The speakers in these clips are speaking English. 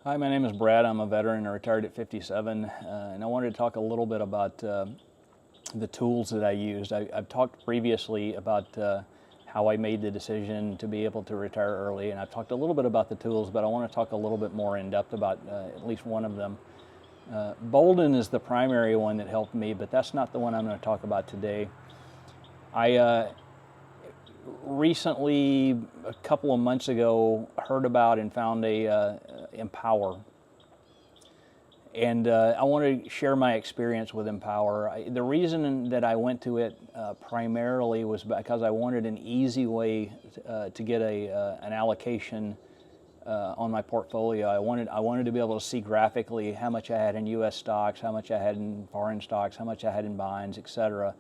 Hi, my name is Brad. I'm a veteran. I retired at 57, and I wanted to talk a little bit about the tools that I used. I've talked previously about how I made the decision to be able to retire early, and I've talked a little bit about the tools, but I want to talk a little bit more in depth about at least one of them. Bolden is the primary one that helped me, but that's not the one I'm going to talk about today. I recently, a couple of months ago, heard about and found a Empower. And I want to share my experience with Empower. The reason that I went to it primarily was because I wanted an easy way to get an allocation on my portfolio. I wanted to be able to see graphically how much I had in U.S. stocks, how much I had in foreign stocks, how much I had in bonds, etc.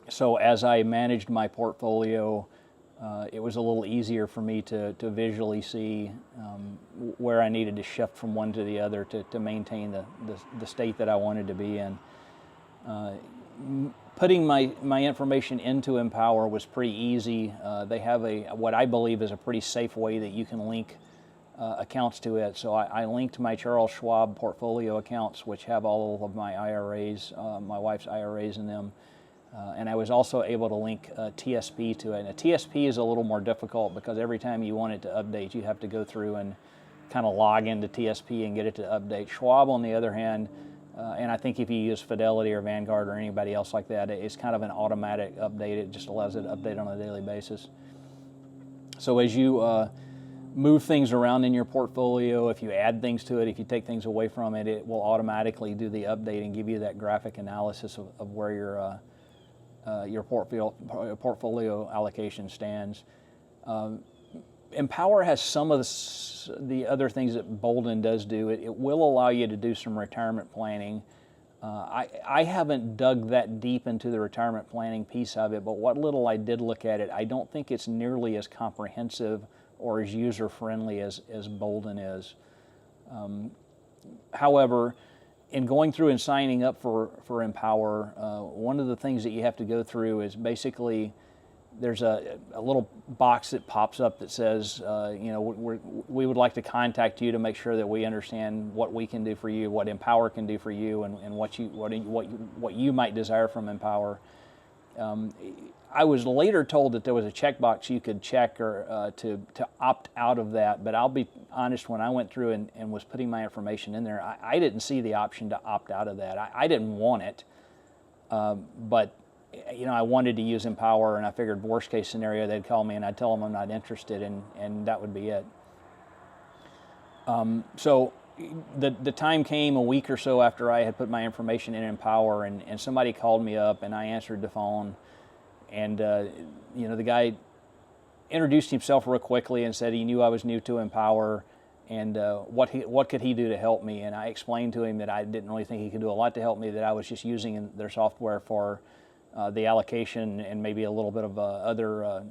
So as I managed my portfolio, it was a little easier for me to visually see where I needed to shift from one to the other to maintain the state that I wanted to be in. Putting my information into Empower was pretty easy. They have what I believe is a pretty safe way that you can link accounts to it. So I linked my Charles Schwab portfolio accounts, which have all of my IRAs, my wife's IRAs in them. And I was also able to link TSP to it. And a TSP is a little more difficult because every time you want it to update, you have to go through and kind of log into TSP and get it to update. Schwab, on the other hand, and I think if you use Fidelity or Vanguard or anybody else like that, it's kind of an automatic update. It just allows it to update on a daily basis. So as you move things around in your portfolio, if you add things to it, if you take things away from it, it will automatically do the update and give you that graphic analysis of where your portfolio allocation stands. Empower has some of the other things that Bolden does do. It will allow you to do some retirement planning. I haven't dug that deep into the retirement planning piece of it, but what little I did look at it, I don't think it's nearly as comprehensive or as user-friendly as Bolden is. However, in going through and signing up for Empower, one of the things that you have to go through is basically there's a little box that pops up that says, we would like to contact you to make sure that we understand what we can do for you, what Empower can do for you, and what you might desire from Empower. I was later told that there was a checkbox you could check or to opt out of that, but I'll be honest, when I went through and was putting my information in there, I didn't see the option to opt out of that. I didn't want it, but I wanted to use Empower, and I figured worst case scenario, they'd call me and I'd tell them I'm not interested, and that would be it. So the time came a week or so after I had put my information in Empower, and somebody called me up, and I answered the phone, and the guy introduced himself real quickly and said he knew I was new to Empower, and what could he do to help me. And I explained to him that I didn't really think he could do a lot to help me, that I was just using their software for the allocation and maybe a little bit of other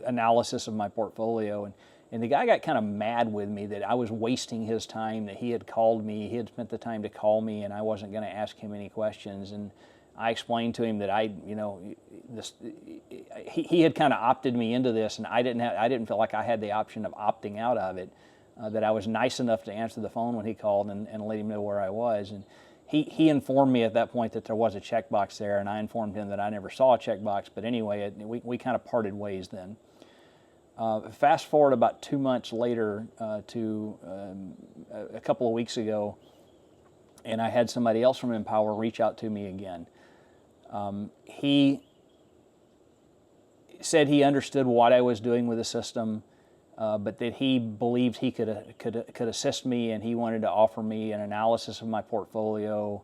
analysis of my portfolio. And the guy got kind of mad with me that I was wasting his time, that he had called me, he had spent the time to call me, and I wasn't going to ask him any questions. And I explained to him that he had kind of opted me into this, and I didn't feel like I had the option of opting out of it. That I was nice enough to answer the phone when he called and let him know where I was. And he informed me at that point that there was a checkbox there, and I informed him that I never saw a checkbox. But anyway, we kind of parted ways then. Fast forward about 2 months later to a couple of weeks ago, and I had somebody else from Empower reach out to me again. He said he understood what I was doing with the system, but that he believed he could assist me, and he wanted to offer me an analysis of my portfolio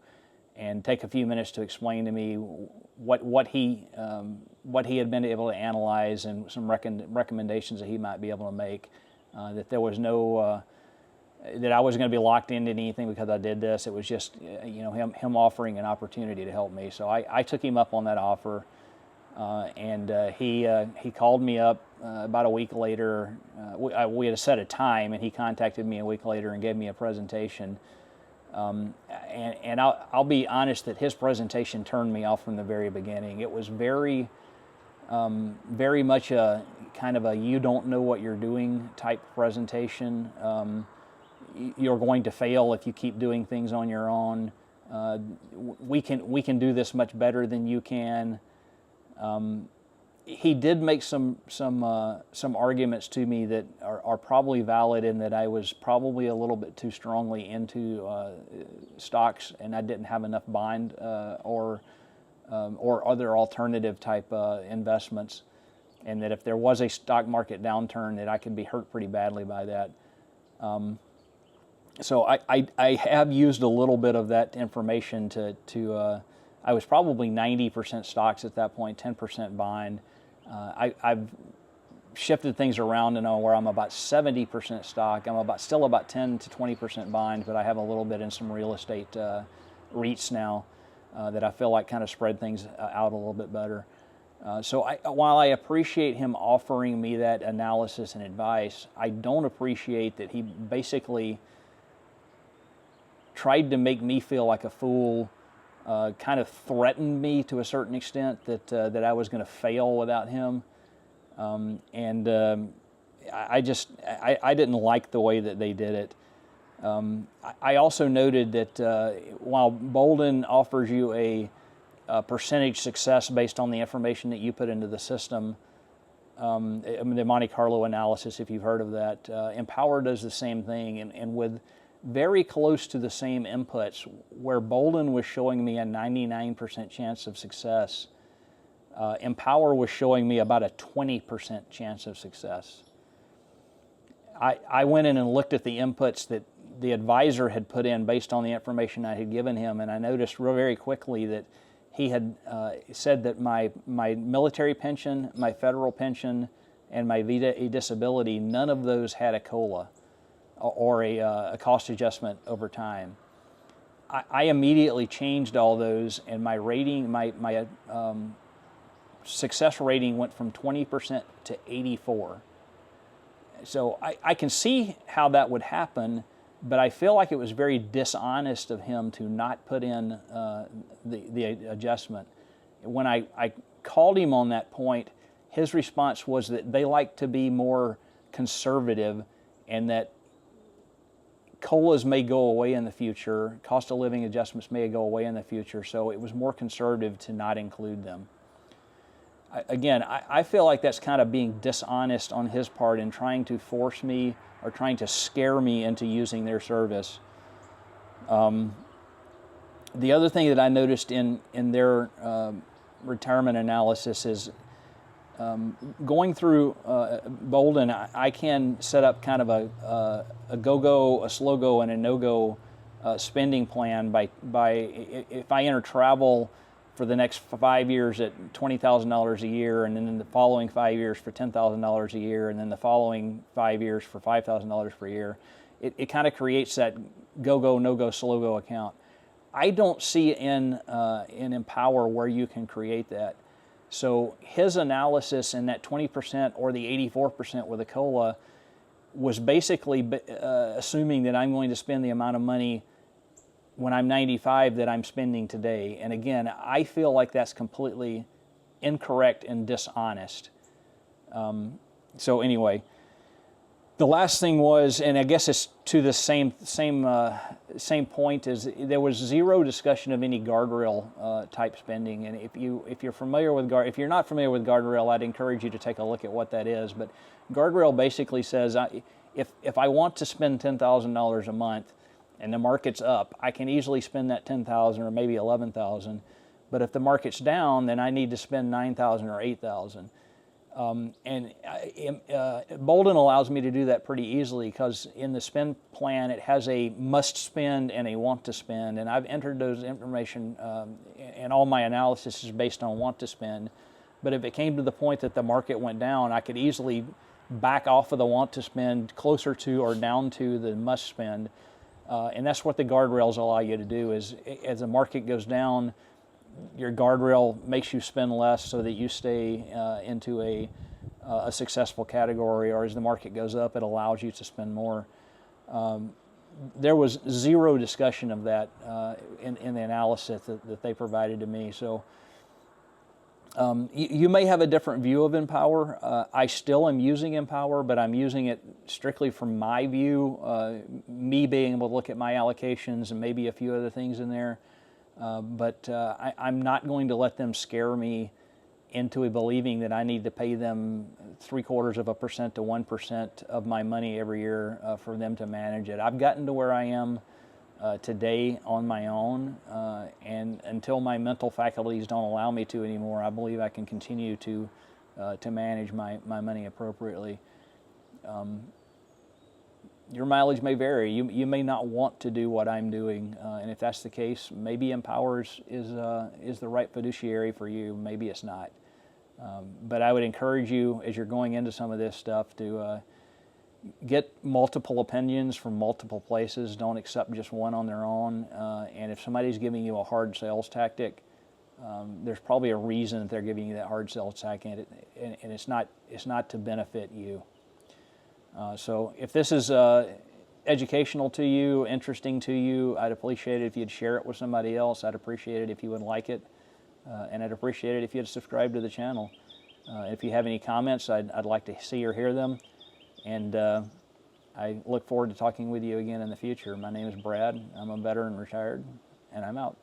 and take a few minutes to explain to me what he had been able to analyze and some recommendations that he might be able to make. That there was no that I wasn't going to be locked into anything because I did this. It was just him offering an opportunity to help me. So I took him up on that offer, and he called me up about a week later. We had set a time, and he contacted me a week later and gave me a presentation. And I'll be honest that his presentation turned me off from the very beginning. It was very much a kind of a you don't know what you're doing type presentation. You're going to fail if you keep doing things on your own. We can do this much better than you can. He did make some arguments to me that are probably valid, in that I was probably a little bit too strongly into stocks, and I didn't have enough bond or other alternative type investments, and that if there was a stock market downturn, that I could be hurt pretty badly by that. So I have used a little bit of that information to I was probably 90% stocks at that point, 10% bond. I've shifted things around to know where I'm about 70% stock. I'm still about 10 to 20% bond, but I have a little bit in some real estate REITs now that I feel like kind of spread things out a little bit better. So while I appreciate him offering me that analysis and advice, I don't appreciate that he basically tried to make me feel like a fool, kind of threatened me to a certain extent that I was going to fail without him. I didn't like the way that they did it. I also noted that while Boldin offers you a percentage success based on the information that you put into the system, the Monte Carlo analysis, if you've heard of that, Empower does the same thing, and with very close to the same inputs, where Boldin was showing me a 99% chance of success, Empower was showing me about a 20% chance of success. I went in and looked at the inputs that the advisor had put in based on the information I had given him, and I noticed very quickly that he had said that my military pension, my federal pension, and my VA disability, none of those had a COLA or a cost adjustment over time. I immediately changed all those, and my rating, my success rating went from 20% to 84%. So I can see how that would happen, but I feel like it was very dishonest of him to not put in the adjustment. When I called him on that point, his response was that they like to be more conservative, and that COLAs may go away in the future, cost of living adjustments may go away in the future, so it was more conservative to not include them. I feel like that's kind of being dishonest on his part in trying to force me or trying to scare me into using their service. The other thing that I noticed in their retirement analysis is going through Boldin, I can set up kind of a go-go, a slow-go, and a no-go spending plan by if I enter travel for the next 5 years at $20,000 a year, and then in the following 5 years for $10,000 a year, and then the following 5 years for $5,000 per year, it kind of creates that go-go, no-go, slow-go account. I don't see in Empower where you can create that. So his analysis in that 20% or the 84% with a COLA was basically assuming that I'm going to spend the amount of money when I'm 95 that I'm spending today. And again, I feel like that's completely incorrect and dishonest. So anyway, the last thing was, and I guess it's to the same point, is there was zero discussion of any guardrail type spending. And if you're familiar with if you're not familiar with guardrail, I'd encourage you to take a look at what that is. But guardrail basically says if I want to spend $10,000 a month and the market's up, I can easily spend that $10,000 or maybe $11,000. But if the market's down, then I need to spend $9,000 or $8,000. Boldin allows me to do that pretty easily, because in the spend plan it has a must spend and a want to spend, and I've entered those information, and all my analysis is based on want to spend. But if it came to the point that the market went down, I could easily back off of the want to spend closer to or down to the must spend, and that's what the guardrails allow you to do. Is as the market goes down, your guardrail makes you spend less so that you stay into a successful category, or as the market goes up, it allows you to spend more. There was zero discussion of that in the analysis that they provided to me. So You may have a different view of Empower. I still am using Empower, but I'm using it strictly from my view, me being able to look at my allocations and maybe a few other things in there. But I'm not going to let them scare me into believing that I need to pay them 0.75% to 1% of my money every year for them to manage it. I've gotten to where I am today on my own, and until my mental faculties don't allow me to anymore, I believe I can continue to manage my money appropriately. Your mileage may vary. You may not want to do what I'm doing, and if that's the case, maybe Empower is the right fiduciary for you. Maybe it's not. But I would encourage you, as you're going into some of this stuff, to get multiple opinions from multiple places. Don't accept just one on their own. And if somebody's giving you a hard sales tactic, there's probably a reason that they're giving you that hard sales tactic, and it's not to benefit you. So if this is educational to you, interesting to you, I'd appreciate it if you'd share it with somebody else. I'd appreciate it if you would like it, and I'd appreciate it if you'd subscribe to the channel. If you have any comments, I'd like to see or hear them. And I look forward to talking with you again in the future. My name is Brad. I'm a veteran retired, and I'm out.